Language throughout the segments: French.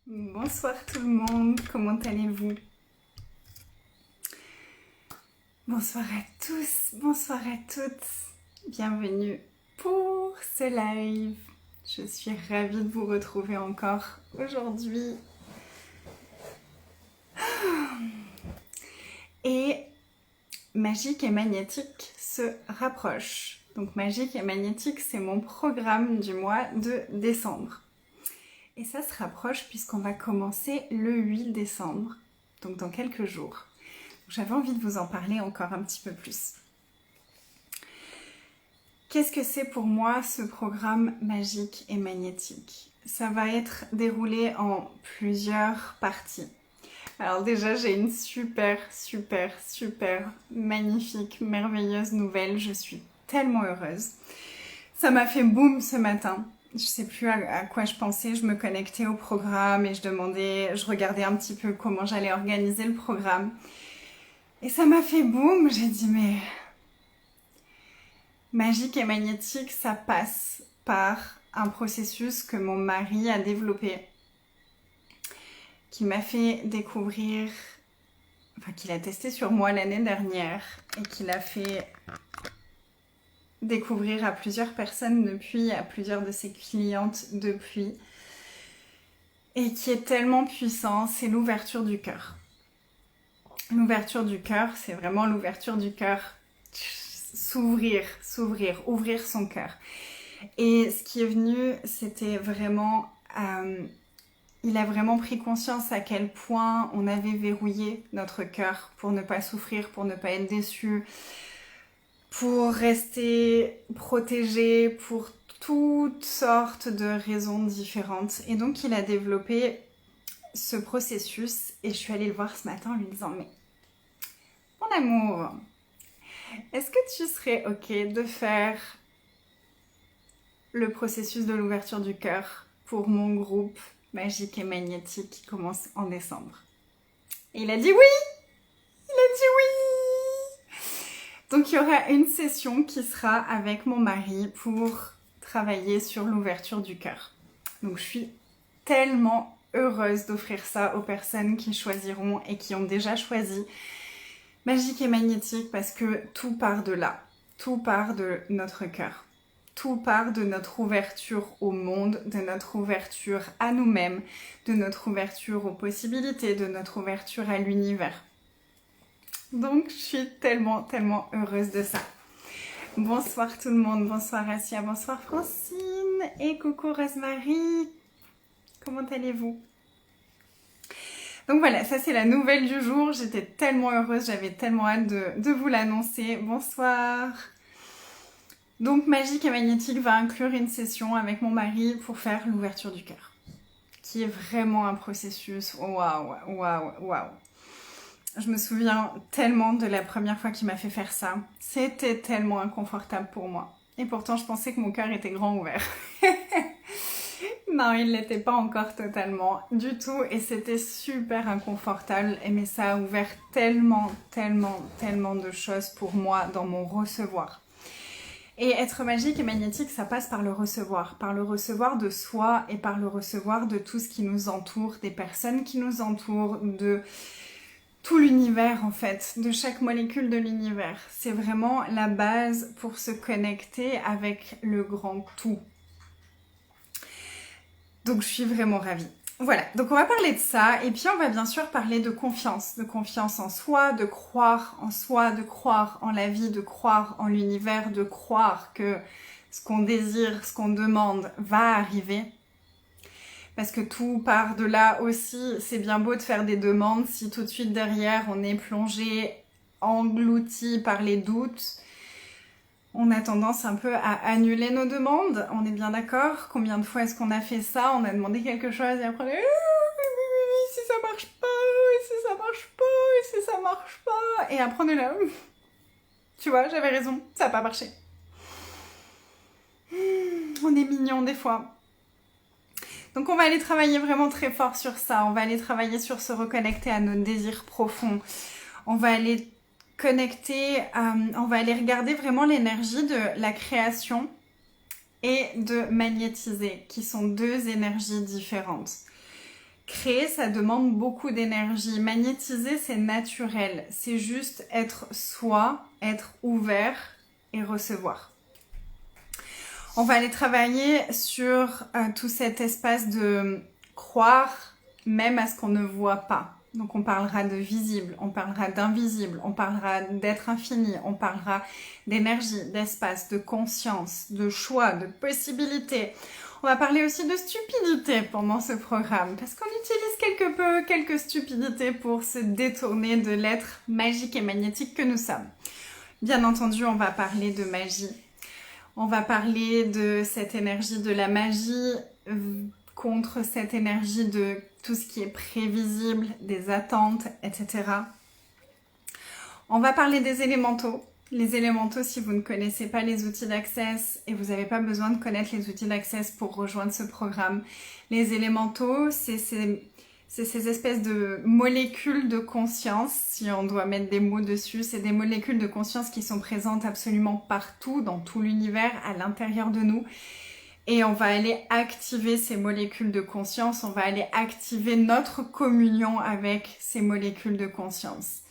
Bonsoir tout le monde, comment allez-vous? Bonsoir à tous, bonsoir à toutes, bienvenue pour ce live. Je suis ravie de vous retrouver encore aujourd'hui. Et Magique et Magnétique se rapprochent. Donc Magique et Magnétique, c'est mon programme du mois de décembre. Et ça se rapproche puisqu'on va commencer le 8 décembre, donc dans quelques jours. J'avais envie de vous en parler encore un petit peu plus. Qu'est-ce que c'est pour moi ce programme magique et magnétique? Ça va être déroulé en plusieurs parties. Alors déjà, j'ai une super, magnifique, merveilleuse nouvelle. Je suis tellement heureuse. Ça m'a fait boum ce matin. Je sais plus à quoi je pensais, je me connectais au programme et je regardais un petit peu comment j'allais organiser le programme. Et ça m'a fait boum, j'ai dit mais magique et magnétique, ça passe par un processus que mon mari a développé, qui m'a fait découvrir, qu'il a testé sur moi l'année dernière et qu'il a fait découvrir à plusieurs personnes depuis, à plusieurs de ses clientes depuis, et qui est tellement puissant, c'est l'ouverture du cœur. L'ouverture du cœur, c'est vraiment l'ouverture du cœur, s'ouvrir, ouvrir son cœur. Et ce qui est venu, c'était vraiment, il a vraiment pris conscience à quel point on avait verrouillé notre cœur pour ne pas souffrir, pour ne pas être déçu, pour rester protégé, pour toutes sortes de raisons différentes. Et donc il a développé ce processus et je suis allée le voir ce matin en lui disant mais mon amour, est-ce que tu serais ok de faire le processus de l'ouverture du cœur pour mon groupe magique et magnétique qui commence en décembre? Et il a dit oui. Donc il y aura une session qui sera avec mon mari pour travailler sur l'ouverture du cœur. Donc je suis tellement heureuse d'offrir ça aux personnes qui choisiront et qui ont déjà choisi Magique et Magnétique parce que tout part de là, tout part de notre cœur. Tout part de notre ouverture au monde, de notre ouverture à nous-mêmes, de notre ouverture aux possibilités, de notre ouverture à l'univers. Donc, je suis tellement heureuse de ça. Bonsoir tout le monde, bonsoir Asia, bonsoir Francine et coucou Rosemary. Comment allez-vous? Donc voilà, ça c'est la nouvelle du jour. J'étais tellement heureuse, j'avais tellement hâte de vous l'annoncer. Bonsoir. Donc Magique et Magnétique va inclure une session avec mon mari pour faire l'ouverture du cœur, qui est vraiment un processus. Waouh. Je me souviens tellement de la première fois qu'il m'a fait faire ça. C'était tellement inconfortable pour moi. Et pourtant, je pensais que mon cœur était grand ouvert. Non, il l'était pas encore totalement du tout. Et c'était super inconfortable. Mais ça a ouvert tellement de choses pour moi dans mon recevoir. Et être magique et magnétique, ça passe par le recevoir de soi et par le recevoir de tout ce qui nous entoure, des personnes qui nous entourent, de tout l'univers en fait, de chaque molécule de l'univers. C'est vraiment la base pour se connecter avec le grand tout. Donc je suis vraiment ravie. Voilà, donc on va parler de ça et puis on va bien sûr parler de confiance en soi, de croire en soi, de croire en la vie, de croire en l'univers, de croire que ce qu'on désire, ce qu'on demande va arriver. Parce que tout part de là aussi, c'est bien beau de faire des demandes si tout de suite derrière on est plongé, englouti par les doutes. On a tendance un peu à annuler nos demandes, on est bien d'accord? Combien de fois est-ce qu'on a fait ça? On a demandé quelque chose et après on est si ça marche pas, et si ça marche pas, et si ça marche pas. Et après on est là, tu vois, j'avais raison, ça n'a pas marché. On est mignon des fois. Donc on va aller travailler vraiment très fort sur ça, on va aller travailler sur se reconnecter à nos désirs profonds, on va aller connecter, on va aller regarder vraiment l'énergie de la création et de magnétiser, qui sont deux énergies différentes. Créer, ça demande beaucoup d'énergie. Magnétiser, c'est naturel. C'est juste être soi, être ouvert et recevoir. On va aller travailler sur tout cet espace de croire même à ce qu'on ne voit pas. Donc on parlera de visible, on parlera d'invisible, on parlera d'être infini, on parlera d'énergie, d'espace, de conscience, de choix, de possibilités. On va parler aussi de stupidité pendant ce programme parce qu'on utilise quelques stupidités pour se détourner de l'être magique et magnétique que nous sommes. Bien entendu, on va parler de magie. On va parler de cette énergie de la magie contre cette énergie de tout ce qui est prévisible, des attentes, etc. On va parler des élémentaux. Les élémentaux, si vous ne connaissez pas les outils d'Access et vous n'avez pas besoin de connaître les outils d'Access pour rejoindre ce programme, les élémentaux, c'est ces espèces de molécules de conscience, si on doit mettre des mots dessus, c'est des molécules de conscience qui sont présentes absolument partout, dans tout l'univers, à l'intérieur de nous. Et on va aller activer ces molécules de conscience, on va aller activer notre communion avec ces molécules de conscience.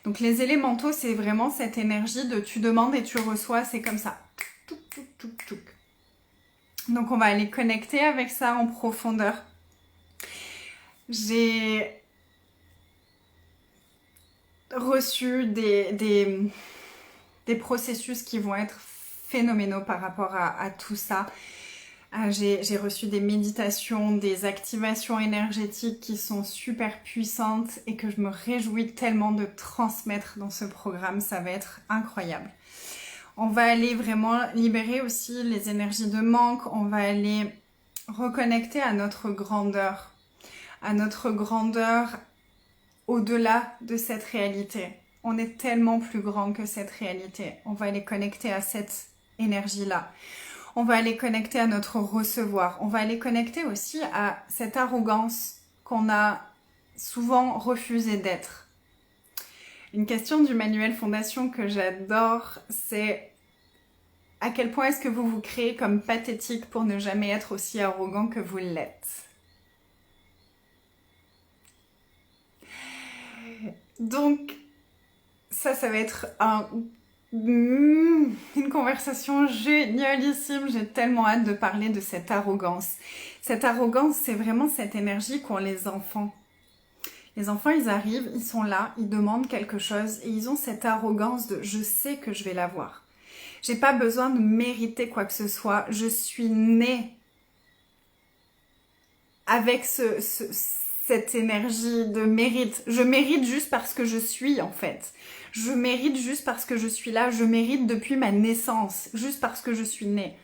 Donc les élémentaux, c'est vraiment cette énergie de tu demandes et tu reçois, c'est comme ça. Touc, touc, touc, touc. Donc on va aller connecter avec ça en profondeur. J'ai reçu des processus qui vont être phénoménaux par rapport à tout ça. J'ai reçu des méditations, des activations énergétiques qui sont super puissantes et que je me réjouis tellement de transmettre dans ce programme. Ça va être incroyable. On va aller vraiment libérer aussi les énergies de manque. On va aller reconnecter à notre grandeur au-delà de cette réalité. On est tellement plus grand que cette réalité. On va aller connecter à cette énergie-là. On va aller connecter à notre recevoir. On va aller connecter aussi à cette arrogance qu'on a souvent refusé d'être. Une question du manuel Fondation que j'adore, c'est à quel point est-ce que vous vous créez comme pathétique pour ne jamais être aussi arrogant que vous l'êtes. Donc, ça va être une conversation génialissime. J'ai tellement hâte de parler de cette arrogance. Cette arrogance, c'est vraiment cette énergie qu'ont les enfants. Les enfants, ils arrivent, ils sont là, ils demandent quelque chose et ils ont cette arrogance de « je sais que je vais l'avoir ». J'ai pas besoin de mériter quoi que ce soit. Je suis née avec cette énergie de mérite. Je mérite juste parce que je suis, en fait. Je mérite juste parce que je suis là. Je mérite depuis ma naissance, juste parce que je suis née.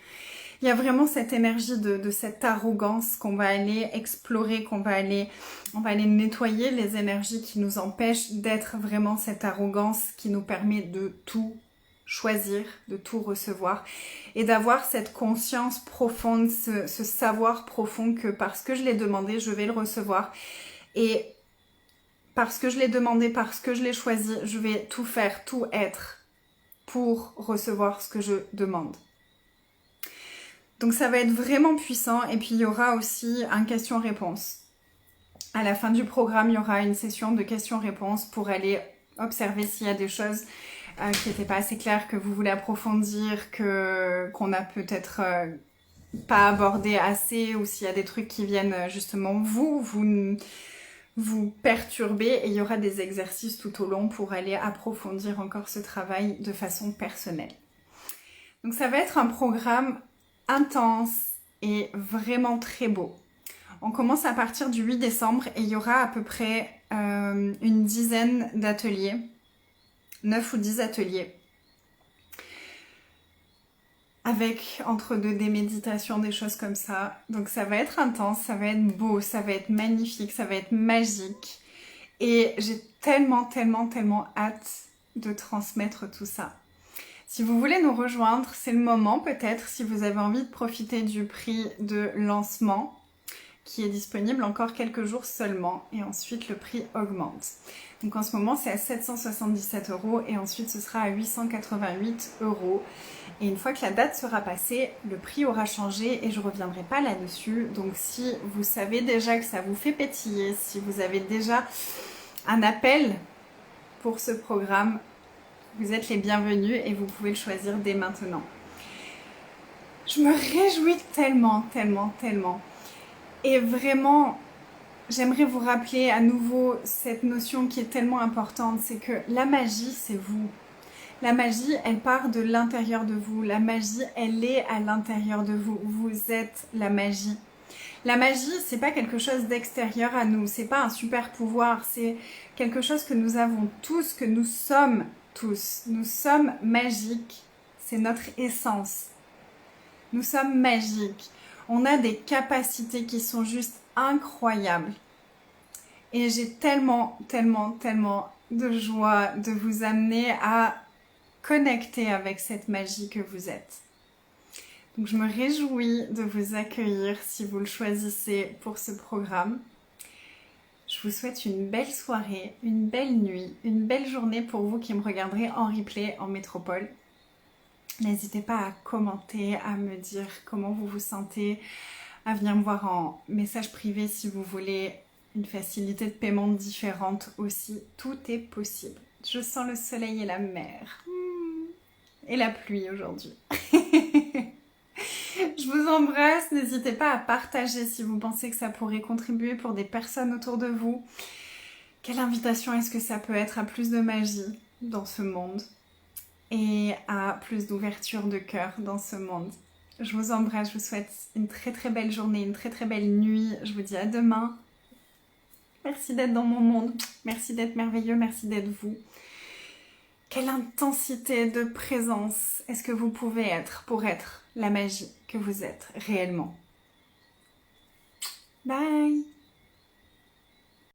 Il y a vraiment cette énergie de cette arrogance qu'on va aller explorer, on va aller nettoyer les énergies qui nous empêchent d'être vraiment cette arrogance qui nous permet de tout choisir, de tout recevoir et d'avoir cette conscience profonde, ce savoir profond que parce que je l'ai demandé, je vais le recevoir et parce que je l'ai demandé, parce que je l'ai choisi, je vais tout faire, tout être pour recevoir ce que je demande. Donc ça va être vraiment puissant et puis il y aura aussi un question-réponse. À la fin du programme, il y aura une session de questions-réponses pour aller observer s'il y a des choses qui n'étaient pas assez claires, que vous voulez approfondir, qu'on a peut-être pas abordé assez ou s'il y a des trucs qui viennent justement vous perturber et il y aura des exercices tout au long pour aller approfondir encore ce travail de façon personnelle. Donc ça va être un programme intense et vraiment très beau. On commence à partir du 8 décembre et il y aura à peu près une dizaine d'ateliers, 9 ou 10 ateliers, avec entre deux des méditations, des choses comme ça. Donc ça va être intense, ça va être beau, ça va être magnifique, ça va être magique. Et j'ai tellement hâte de transmettre tout ça. Si vous voulez nous rejoindre, c'est le moment peut-être, si vous avez envie de profiter du prix de lancement. qui est disponible encore quelques jours seulement et ensuite le prix augmente. Donc en ce moment c'est à 777 € et ensuite ce sera à 888 €. Et une fois que la date sera passée, le prix aura changé et je ne reviendrai pas là-dessus. Donc si vous savez déjà que ça vous fait pétiller, si vous avez déjà un appel pour ce programme, vous êtes les bienvenus et vous pouvez le choisir dès maintenant. Je me réjouis tellement, tellement, tellement. Et vraiment, j'aimerais vous rappeler à nouveau cette notion qui est tellement importante, c'est que la magie, c'est vous. La magie, elle part de l'intérieur de vous. La magie, elle est à l'intérieur de vous. Vous êtes la magie. La magie, c'est pas quelque chose d'extérieur à nous. C'est pas un super pouvoir. C'est quelque chose que nous avons tous, que nous sommes tous. Nous sommes magiques. C'est notre essence. Nous sommes magiques. On a des capacités qui sont juste incroyables. Et j'ai tellement, tellement, tellement de joie de vous amener à connecter avec cette magie que vous êtes. Donc je me réjouis de vous accueillir si vous le choisissez pour ce programme. Je vous souhaite une belle soirée, une belle nuit, une belle journée pour vous qui me regarderez en replay en métropole. N'hésitez pas à commenter, à me dire comment vous vous sentez, à venir me voir en message privé si vous voulez une facilité de paiement différente aussi. Tout est possible. Je sens le soleil et la mer. Et la pluie aujourd'hui. Je vous embrasse. N'hésitez pas à partager si vous pensez que ça pourrait contribuer pour des personnes autour de vous. Quelle invitation est-ce que ça peut être à plus de magie dans ce monde et à plus d'ouverture de cœur dans ce monde. Je vous embrasse, je vous souhaite une très très belle journée, une très très belle nuit. Je vous dis à demain. Merci d'être dans mon monde, merci d'être merveilleux, merci d'être vous. Quelle intensité de présence est-ce que vous pouvez être pour être la magie que vous êtes réellement. Bye!